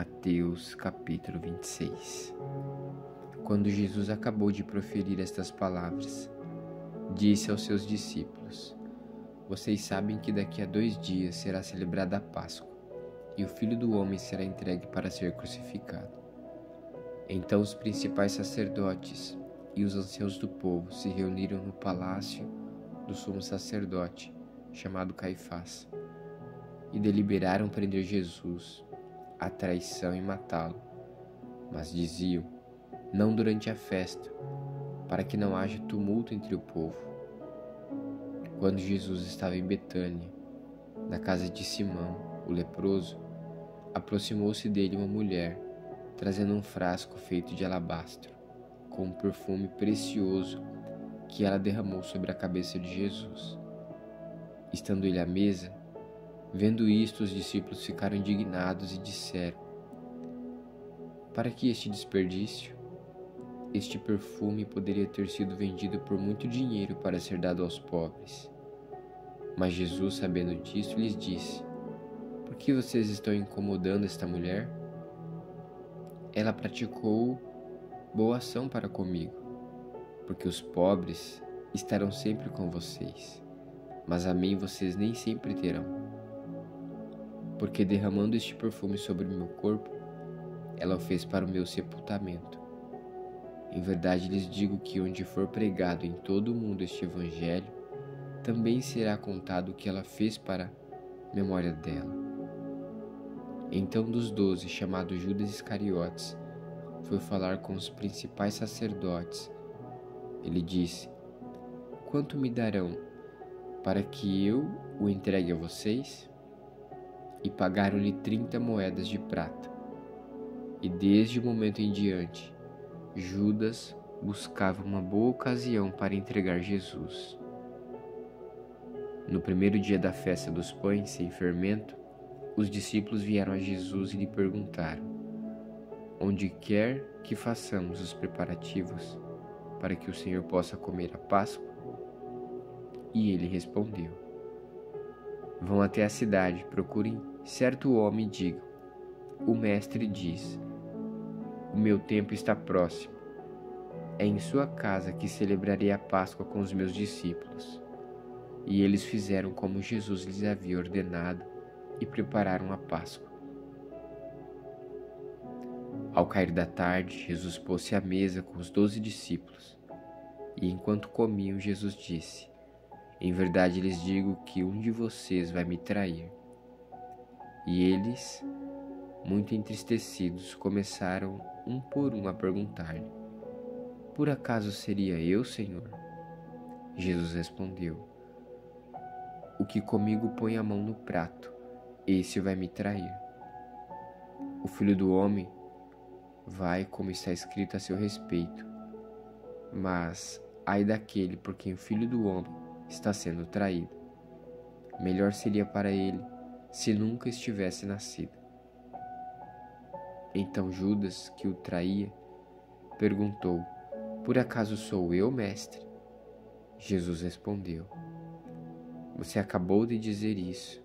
Mateus capítulo 26. Quando Jesus acabou de proferir estas palavras, disse aos seus discípulos: Vocês sabem que daqui a 2 dias será celebrada a Páscoa, e o Filho do Homem será entregue para ser crucificado. Então os principais sacerdotes e os anciãos do povo se reuniram no palácio do sumo sacerdote, chamado Caifás, e deliberaram prender Jesus à traição e matá-lo. Mas diziam: não durante a festa, para que não haja tumulto entre o povo. Quando Jesus estava em Betânia, na casa de Simão, o leproso, aproximou-se dele uma mulher, trazendo um frasco feito de alabastro, com um perfume precioso que ela derramou sobre a cabeça de Jesus. Estando ele à mesa, vendo isto, os discípulos ficaram indignados e disseram: Para que este desperdício? Este perfume poderia ter sido vendido por muito dinheiro para ser dado aos pobres. Mas Jesus, sabendo disso, lhes disse: Por que vocês estão incomodando esta mulher? Ela praticou boa ação para comigo, porque os pobres estarão sempre com vocês, mas a mim vocês nem sempre terão. Porque derramando este perfume sobre o meu corpo, ela o fez para o meu sepultamento. Em verdade lhes digo que onde for pregado em todo o mundo este evangelho, também será contado o que ela fez para memória dela. Então dos 12, chamado Judas Iscariotes, foi falar com os principais sacerdotes. Ele disse: Quanto me darão para que eu o entregue a vocês? E pagaram-lhe 30 moedas de prata. E desde o momento em diante, Judas buscava uma boa ocasião para entregar Jesus. No primeiro dia da festa dos pães sem fermento, os discípulos vieram a Jesus e lhe perguntaram: Onde quer que façamos os preparativos para que o Senhor possa comer a Páscoa? E ele respondeu: Vão até a cidade, procurem certo homem e digam: O mestre diz: O meu tempo está próximo. É em sua casa que celebrarei a Páscoa com os meus discípulos. E eles fizeram como Jesus lhes havia ordenado e prepararam a Páscoa. Ao cair da tarde, Jesus pôs-se à mesa com os 12 discípulos. E enquanto comiam, Jesus disse: Em verdade lhes digo que um de vocês vai me trair. E eles, muito entristecidos, começaram um por um a perguntar-lhe: Por acaso seria eu, Senhor? Jesus respondeu: O que comigo põe a mão no prato, esse vai me trair. O Filho do Homem vai, como está escrito a seu respeito. Mas ai daquele por quem o Filho do Homem está sendo traído. Melhor seria para ele se nunca estivesse nascido. Então Judas, que o traía, perguntou: Por acaso sou eu, mestre? Jesus respondeu: Você acabou de dizer isso.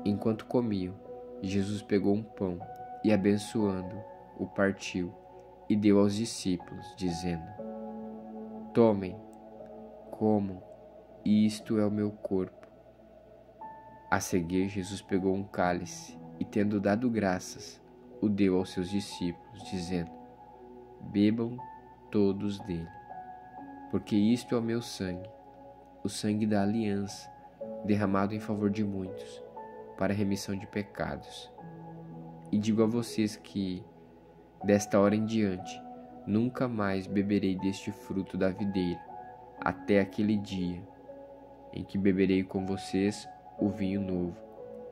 Enquanto comiam, Jesus pegou um pão e, abençoando, o partiu e deu aos discípulos, dizendo: Tomem, comam, isto é o meu corpo. A seguir, Jesus pegou um cálice e, tendo dado graças, o deu aos seus discípulos, dizendo: Bebam todos dele, porque isto é o meu sangue, o sangue da aliança, derramado em favor de muitos, para a remissão de pecados. E digo a vocês que, desta hora em diante, nunca mais beberei deste fruto da videira, até aquele dia em que beberei com vocês o vinho novo,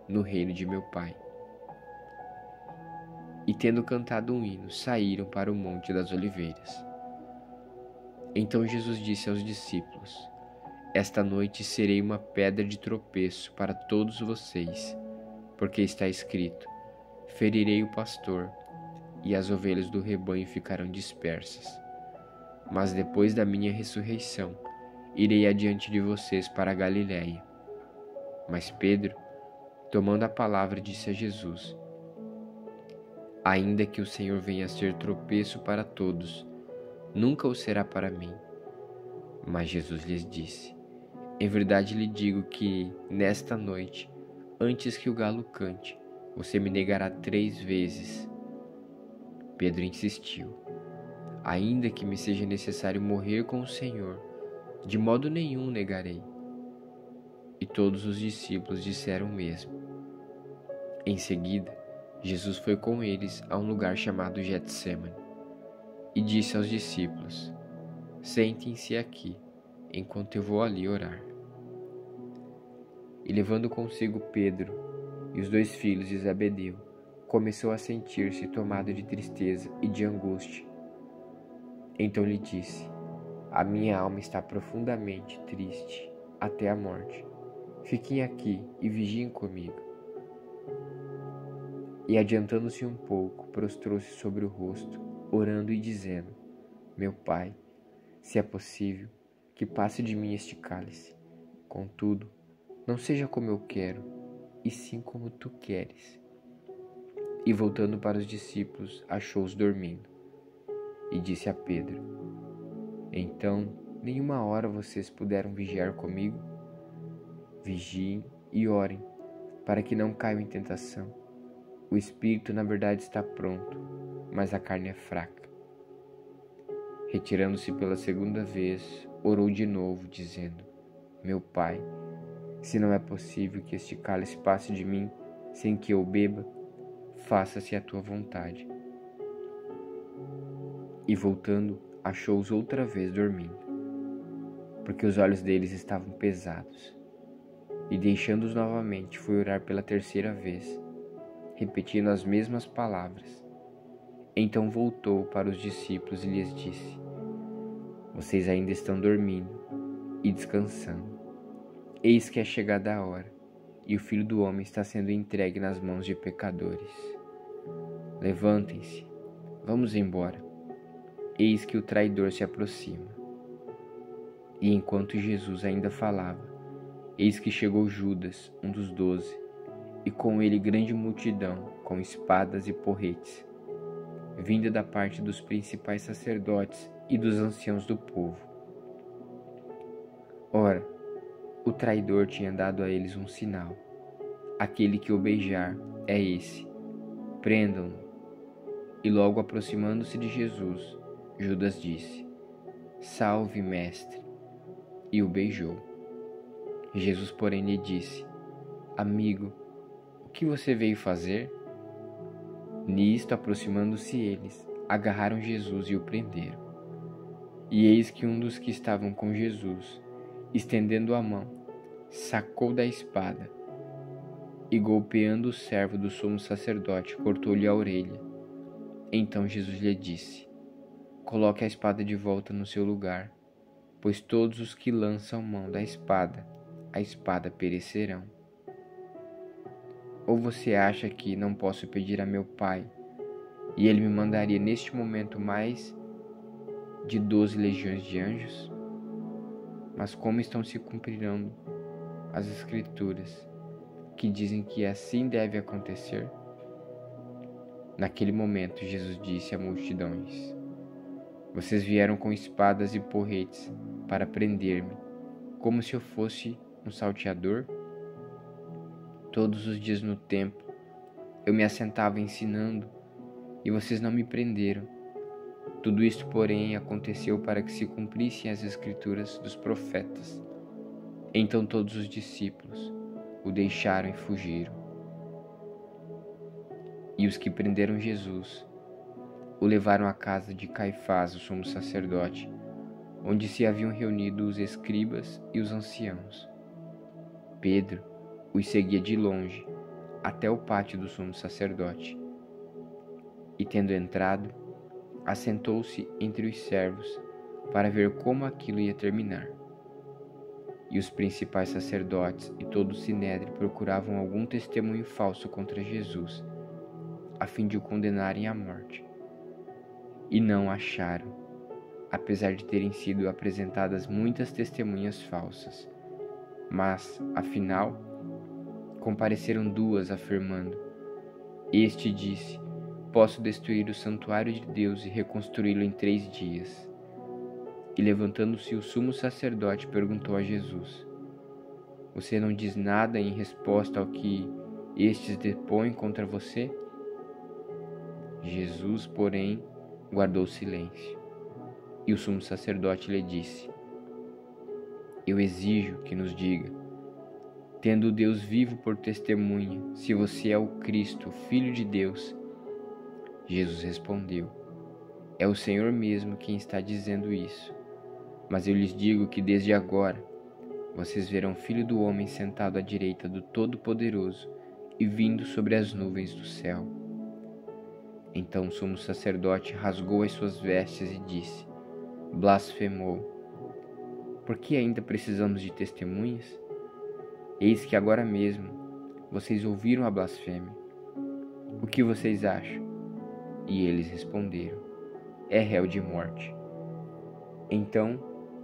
no reino de meu Pai. E tendo cantado um hino, saíram para o Monte das Oliveiras. Então Jesus disse aos discípulos: Esta noite serei uma pedra de tropeço para todos vocês, porque está escrito: Ferirei o pastor, e as ovelhas do rebanho ficarão dispersas. Mas depois da minha ressurreição, irei adiante de vocês para a Galiléia. Mas Pedro, tomando a palavra, disse a Jesus: Ainda que o Senhor venha a ser tropeço para todos, nunca o será para mim. Mas Jesus lhes disse: Em verdade lhe digo que, nesta noite, antes que o galo cante, você me negará 3 vezes. Pedro insistiu: Ainda que me seja necessário morrer com o Senhor, de modo nenhum negarei. E todos os discípulos disseram o mesmo. Em seguida, Jesus foi com eles a um lugar chamado Getsêmani e disse aos discípulos: Sentem-se aqui, enquanto eu vou ali orar. E levando consigo Pedro e os 2 filhos de Zebedeu, começou a sentir-se tomado de tristeza e de angústia. Então lhe disse: A minha alma está profundamente triste até a morte. Fiquem aqui e vigiem comigo. E adiantando-se um pouco, prostrou-se sobre o rosto, orando e dizendo: Meu Pai, se é possível, que passe de mim este cálice. Contudo, não seja como eu quero, e sim como tu queres. E voltando para os discípulos, achou-os dormindo. E disse a Pedro: Então, nenhuma hora vocês puderam vigiar comigo? Vigiem e orem, para que não caiam em tentação. O espírito, na verdade, está pronto, mas a carne é fraca. Retirando-se pela 2ª vez, orou de novo, dizendo: Meu Pai, se não é possível que este cálice passe de mim sem que eu o beba, faça-se a tua vontade. E voltando, achou-os outra vez dormindo, porque os olhos deles estavam pesados. E deixando-os novamente, foi orar pela 3ª vez, repetindo as mesmas palavras. Então voltou para os discípulos e lhes disse: Vocês ainda estão dormindo e descansando. Eis que é chegada a hora, e o Filho do Homem está sendo entregue nas mãos de pecadores. Levantem-se, vamos embora. Eis que o traidor se aproxima. E enquanto Jesus ainda falava, eis que chegou Judas, um dos 12, e com ele grande multidão, com espadas e porretes, vinda da parte dos principais sacerdotes e dos anciãos do povo. Ora, o traidor tinha dado a eles um sinal: aquele que o beijar é esse, prendam-no. E logo aproximando-se de Jesus, Judas disse: Salve, mestre, e o beijou. Jesus, porém, lhe disse: Amigo, o que você veio fazer? Nisto, aproximando-se eles, agarraram Jesus e o prenderam. E eis que um dos que estavam com Jesus, estendendo a mão, sacou da espada e, golpeando o servo do sumo sacerdote, cortou-lhe a orelha. Então Jesus lhe disse: Coloque a espada de volta no seu lugar, pois todos os que lançam mão da espada, a espada perecerão. Ou você acha que não posso pedir a meu Pai, e ele me mandaria neste momento mais de 12 legiões de anjos? Mas como estão se cumprirão as Escrituras, que dizem que assim deve acontecer? Naquele momento, Jesus disse à multidões: Vocês vieram com espadas e porretes para prender-me, como se eu fosse um salteador? Todos os dias no templo, eu me assentava ensinando, e vocês não me prenderam. Tudo isto, porém, aconteceu para que se cumprissem as Escrituras dos profetas. Então todos os discípulos o deixaram e fugiram. E os que prenderam Jesus o levaram à casa de Caifás, o sumo sacerdote, onde se haviam reunido os escribas e os anciãos. Pedro os seguia de longe até o pátio do sumo sacerdote. E tendo entrado, assentou-se entre os servos para ver como aquilo ia terminar. E os principais sacerdotes e todo o sinédrio procuravam algum testemunho falso contra Jesus, a fim de o condenarem à morte. E não acharam, apesar de terem sido apresentadas muitas testemunhas falsas. Mas, afinal, compareceram 2 afirmando: Este disse, posso destruir o santuário de Deus e reconstruí-lo em 3 dias. E levantando-se o sumo sacerdote perguntou a Jesus: Você não diz nada em resposta ao que estes depõem contra você? Jesus, porém, guardou silêncio. E o sumo sacerdote lhe disse: Eu exijo que nos diga, tendo o Deus vivo por testemunha, se você é o Cristo, o Filho de Deus. Jesus respondeu: É o Senhor mesmo quem está dizendo isso. Mas eu lhes digo que desde agora vocês verão o Filho do Homem sentado à direita do Todo-Poderoso e vindo sobre as nuvens do céu. Então o sumo sacerdote rasgou as suas vestes e disse: Blasfemou. Por que ainda precisamos de testemunhas? Eis que agora mesmo vocês ouviram a blasfêmia. O que vocês acham? E eles responderam: É réu de morte. Então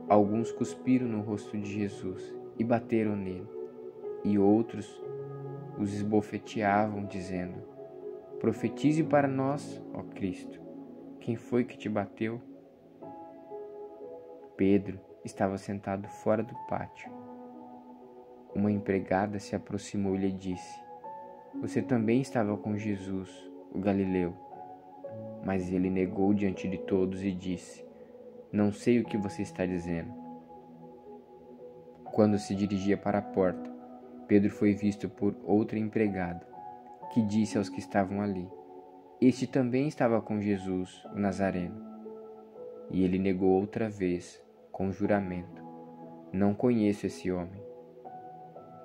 alguns cuspiram no rosto de Jesus e bateram nele, e outros os esbofeteavam, dizendo: Profetize para nós, ó Cristo, quem foi que te bateu? Pedro estava sentado fora do pátio. Uma empregada se aproximou e lhe disse: Você também estava com Jesus, o Galileu. Mas ele negou diante de todos e disse: Não sei o que você está dizendo. Quando se dirigia para a porta, Pedro foi visto por outra empregada, que disse aos que estavam ali: Este também estava com Jesus, o Nazareno. E ele negou outra vez, com juramento: Não conheço esse homem.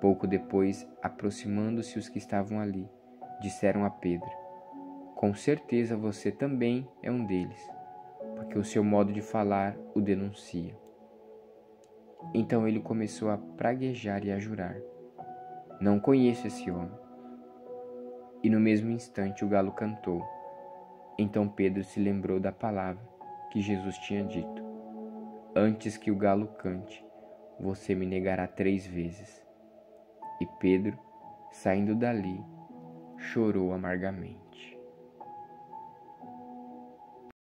Pouco depois, aproximando-se os que estavam ali, disseram a Pedro: Com certeza você também é um deles, porque o seu modo de falar o denuncia. Então ele começou a praguejar e a jurar: Não conheço esse homem. E no mesmo instante o galo cantou. Então Pedro se lembrou da palavra que Jesus tinha dito: Antes que o galo cante, você me negará 3 vezes. E Pedro, saindo dali, chorou amargamente.